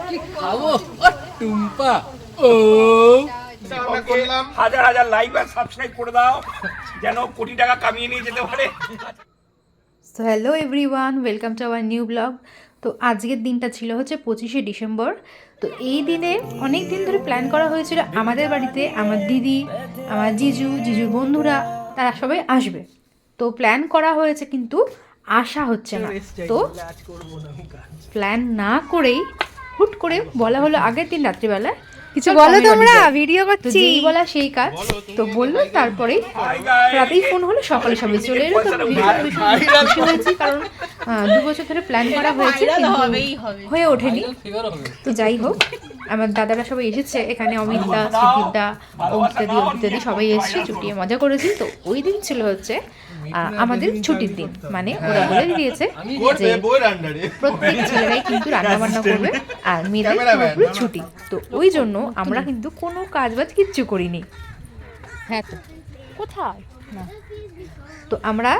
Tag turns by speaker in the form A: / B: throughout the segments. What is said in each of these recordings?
A: কি খাবো টুম্পা ও
B: হাজার হাজার লাইক আর সাবস্ক্রাইব করে দাও যেন কোটি টাকা কামিয়ে নিয়ে যেতে পারে।
C: So hello everyone, welcome to our new blog. তো আজকের দিনটা ছিল হচ্ছে 25শে ডিসেম্বর। তো এই দিনে অনেক দিন ধরে প্ল্যান করা হয়েছিল আমাদের বাড়িতে আমার দিদি, আমার জিজুর বন্ধুরা তারা সবাই আসবে। তো প্ল্যান করা হয়েছে কিন্তু আসা হচ্ছে না। তো প্ল্যান না করেই হুট করে বলা হলো আগের দিন রাত্রিবেলা
D: কিছু বলো, তোমরা ভিডিও করছি।
C: যেই বলা সেই কাজ। তো বললো, তারপরেই রাতেই ফোন হলো, সকালে সবাই চলে এলো। তো ভীষণ খুশি হয়েছি, কারণ 2 বছর ধরে প্ল্যান করা হয়েছে কিন্তু হয়ে ওঠেনি। তো যাই হোক, আমার দাদারা সবাই এসেছে এখানে, অমিতদা, সিদ্ধিদা, অঙ্কিতাদি সবাই এসেছে, চুটিয়ে মজা করেছি। তো ওই দিন ছিল হচ্ছে আমাদের ছুটির দিন, মানে ওরা বলে দিয়েছে যে প্রত্যেক ছেলেরাই কিন্তু রান্না বান্না করবে আর মেয়েদের পুরোপুরি ছুটি। তো ওই জন্য আমরা কিন্তু কোনো কাজবাজ কিচ্ছু করিনি।
D: হ্যাঁ, তো কোথায় না,
C: তো আমরা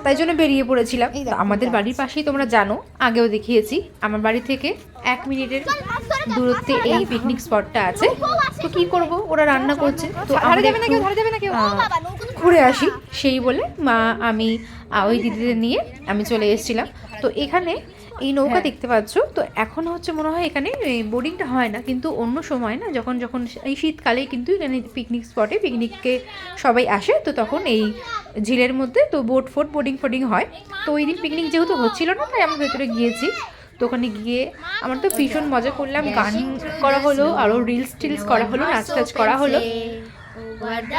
C: তাই জন্য বেরিয়ে পড়েছিলাম। আমাদের বাড়ির পাশেই, তোমরা জানো, আগেও দেখিয়েছি, আমার বাড়ি থেকে 1 মিনিটের দূরত্বে এই পিকনিক স্পটটা আছে। তো কি করব, ওরা রান্না করছে, তো আমরা ঘুরে আসি সেই বলে আমি ওই দিদিদের নিয়ে আমি চলে এসেছিলাম। তো এখানে এই নৌকা দেখতে পাচ্ছ, তো এখন হচ্ছে মনে হয় এখানে বোটিংটা হয় না, কিন্তু অন্য সময় না, যখন এই শীতকালে কিন্তু এখানে পিকনিক স্পটে পিকনিককে সবাই আসে, তো তখন এই ঝিলের মধ্যে তো বোটিং হয়। তো ওই দিন পিকনিক যেহেতু হচ্ছিল না, তাই আমরা ভেতরে গিয়েছি। তো ওখানে গিয়ে আমরা তো ভীষণ মজা করলাম, গান করা হলো, আরও রিলস করা হলো, নাচ করা হলো।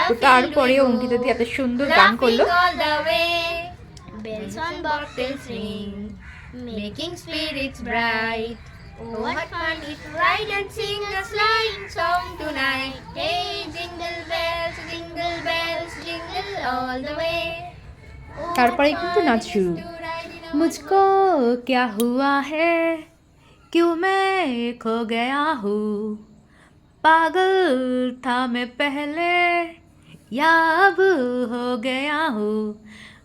C: তো তারপরে অঙ্কিতাদি এত সুন্দর গান করলো।
E: Making spirits bright. Oh, what fun it to ride and sing a sleighing song tonight. Hey, jingle bells, jingle all the way. Oh,
C: তারপরে কিন্তু নাচ শুরু। মুঝকো क्या हुआ है, क्यों मैं खो गया हूँ, पागल था मैं पहले या अब हो गया हूँ,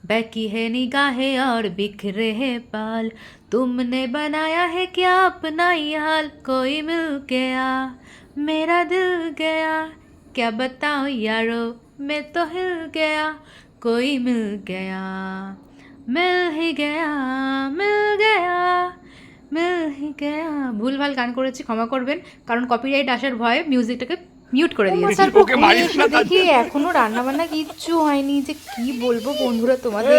C: बहकी है निगाहें और बिखरे हैं बाल, तुमने बनाया है क्या अपना ये हाल, कोई मिल गया मेरा दिल गया, क्या बताऊँ यारो मैं तो हिल गया, कोई मिल गया मिल ही गया ভুলভাল গান করেছি, ক্ষমা করবেন, কারণ কপিরাইট আসার ভয়ে মিউজিকটাকে মিউট করে দিয়েছি। দেখি এখনো রান্না বান্না কিচ্ছু হয়নি, যে কি বলবো বন্ধুরা তোমাদের।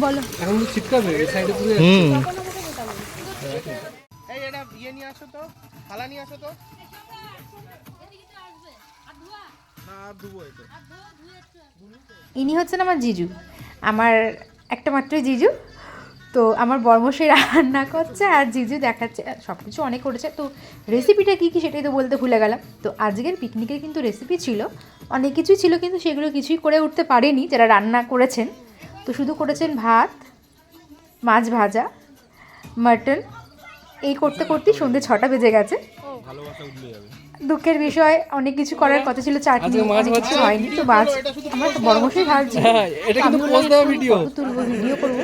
C: বলো,
A: এখন তো শীতকালে এই সাইডে পুরো
F: এই এটা ইয়ে নিয়ে আসো তো, থালা নিয়ে আসো তো। না আর ধুবো এটা।
C: ইনি হচ্ছেন আমার জিজু, আমার একটা মাত্র জিজু। তো আমার বর্মশাই রান্না করছে আর জিজু দেখাচ্ছে, সব কিছু অনেক করেছে। তো রেসিপিটা কী সেটাই তো বলতে ভুলে গেলাম। তো আজকের পিকনিকের কিন্তু রেসিপি ছিল অনেক কিছুই ছিল, কিন্তু সেগুলো কিছুই করে উঠতে পারেনি যারা রান্না করেছেন। তো শুধু করেছেন ভাত, মাছ ভাজা, মাটন। এই করতে করতেই সন্ধ্যে 6টা বেজে গেছে। দুঃখের বিষয়, অনেক কিছু করার কথা ছিল, চাটনি কিছু হয়নি। তো মাছ আমার বড়মশাই ভাবছি
A: এটা কিন্তু পোস্ট দেওয়া ভিডিও,
C: তুলবো, ভিডিও করবো,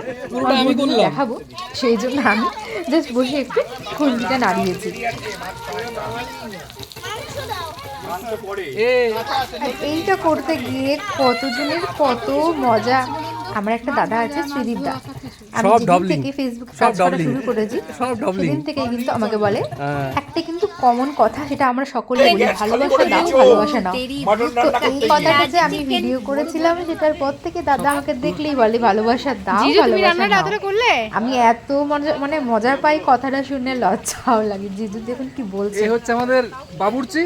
A: আমি করলাম,
C: দেখাবো, সেই জন্য আমি জাস্ট বসে একটু খুন্তিটা নাড়িয়েছি। এইটা করতে গিয়ে কতজনের কত মজা। আমার একটা দাদা আছে, শ্রীদীপ দা, আমি যেদিন থেকে ফেসবুকে কাজ করা শুরু করেছি সেদিন থেকে কিন্তু আমাকে বলে একটা কিন্তু কমন কথা, সেটা আমরা সকলে বলি, ভালোবাসা দাও, ভালোবাসা নাও। তো এই কথাটা যে আমি ভিডিও করেছিলাম, সেটার পর থেকে দাদা আমাকে দেখলেই বলে ভালোবাসা দাও, ভালোবাসা নাও। আমি এত মানে মজা পাই কথাটা শুনে, লজ্জাও লাগে। জিজু দেখুন কি বলছে।
A: এই হচ্ছে আমাদের বাবুর্চি,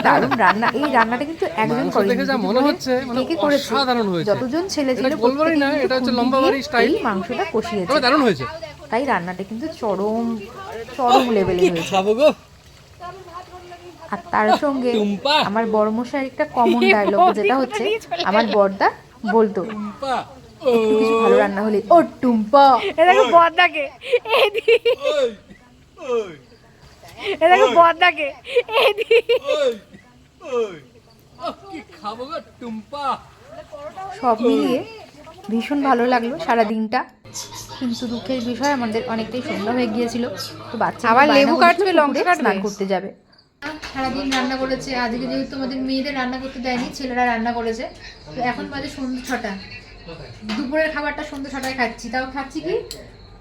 C: দারুণ রান্না। এই রান্নাটা কিন্তু একজন করে,
A: দেখে যা মনে হচ্ছে মানে অসাধারণ হয়েছে।
C: যতজন ছেলে ছিল
A: বলবোই না, এটা হচ্ছে লম্বা বাড়ি স্টাইল,
C: এই মাংসটা কষিয়েছে,
A: তবে দারুণ হয়েছে।
C: তাই রান্নাটা কিন্তু চরম লেভেলে হয়েছে।
A: খাবো গো।
C: আর তার সঙ্গে আমার বড়মশাই একটা কমন ডায়লগ, যেটা হচ্ছে আমার বড়দা বলতো একটু কিছু ভালো রান্না হলে, ও টুম্পা,
D: এরকম বড়দাকে এরকম বড়দাকে
A: কি খাবো গো টুম্পা।
C: সব মিলিয়ে ভীষণ ভালো লাগলো সারা দিনটা। কিন্তু দুঃখের বিষয় আমাদের অনেকটাই সন্ধ্যা হয়ে গিয়েছিল, তো বাচ্চা
D: আবার লেবু কাটবে, লঙ্কা কাটবে।
C: স্নান করতে যাবে। সারাদিন রান্না করেছে, আজকে যেহেতু আমাদের মেয়েদের রান্না করতে দেয়নি, ছেলেরা রান্না করেছে। তো এখন বাজে সন্ধ্যে 6টা, দুপুরের খাবারটা সন্ধ্যে 6টায় খাচ্ছি। তাও খাচ্ছি কি,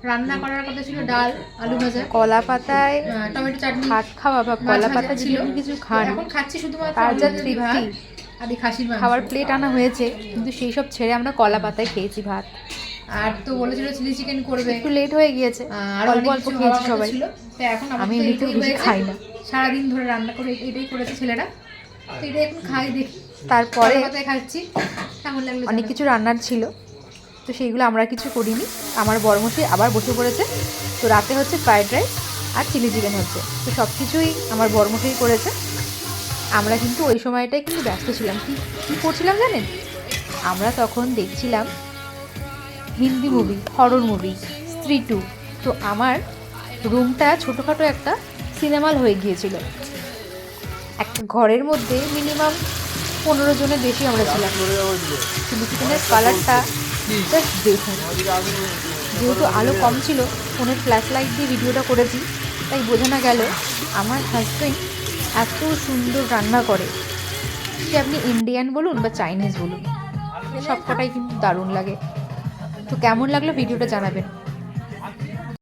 C: রান্না করার কথা ছিল ডাল, আলু ভাজা,
D: কলা পাতায়
C: টমেটো চাটনি,
D: ভাত খাওয়া বা
C: মাছ
D: কলা
C: ভাজা
D: পাতা
C: ছিল।
D: ছিল কিছু খান,
C: এখন খাচ্ছি শুধুমাত্র
D: তার যা
C: আলু ভাজা, ভাত
D: তৃপ্তি।
C: আর এই খাসির মাংস।
D: খাবার প্লেট আনা হয়েছে, কিন্তু সেই সব ছেড়ে আমরা কলা পাতায় খেয়েছি ভাত।
C: আর তো বলেছিল চিলি চিকেন করবে,
D: একটু লেট হয়ে গিয়েছে,
C: আর
D: অল্প অল্প খেয়েছি সবাই।
C: তো এখন
D: আমি
C: আমাদের
D: এমনিতেও
C: এটাই
D: বেশি
C: হয়েছে।
D: খাই না।
C: সারাদিন ধরে রান্না করে এটাই করেছে ছেলেরা, তো এটা এখন খাই দেখি।
D: তারপরে
C: কথায় খাচ্ছি, কেমন লাগলো
D: অনেক কিছু রান্নার ছিল, তো সেইগুলো আমরা কিছু করিনি। আমার বড়মশাই আবার বসে পড়েছে। তো রাতে হচ্ছে ফ্রাইড রাইস আর চিলি চিকেন হচ্ছে, তো সব কিছুই আমার বড়মশাই করেছে। আমরা কিন্তু ওই সময়টায় কিন্তু ব্যস্ত ছিলাম। কী করছিলাম জানেন? আমরা তখন দেখছিলাম হিন্দি মুভি, হরর মুভি স্ত্রী 2। তো আমার রুমটা ছোটোখাটো একটা সিনেমা হল হয়ে গিয়েছিল। একটা ঘরের মধ্যে মিনিমাম 15 জনের বেশি আমরা ছিলাম। চিলি চিকেনের কালারটা জাস্ট দেখুন। যেহেতু আলো কম ছিল, ফোনের ফ্ল্যাশ লাইট দিয়ে ভিডিওটা করেছি, তাই বোঝানো গেল আমার হাজব্যান্ড এত সুন্দর রান্না করে। সে আপনি ইন্ডিয়ান বলুন বা চাইনিজ বলুন, সবকটাই কিন্তু দারুণ লাগে। তো কেমন লাগলো ভিডিওটা জানাবেন।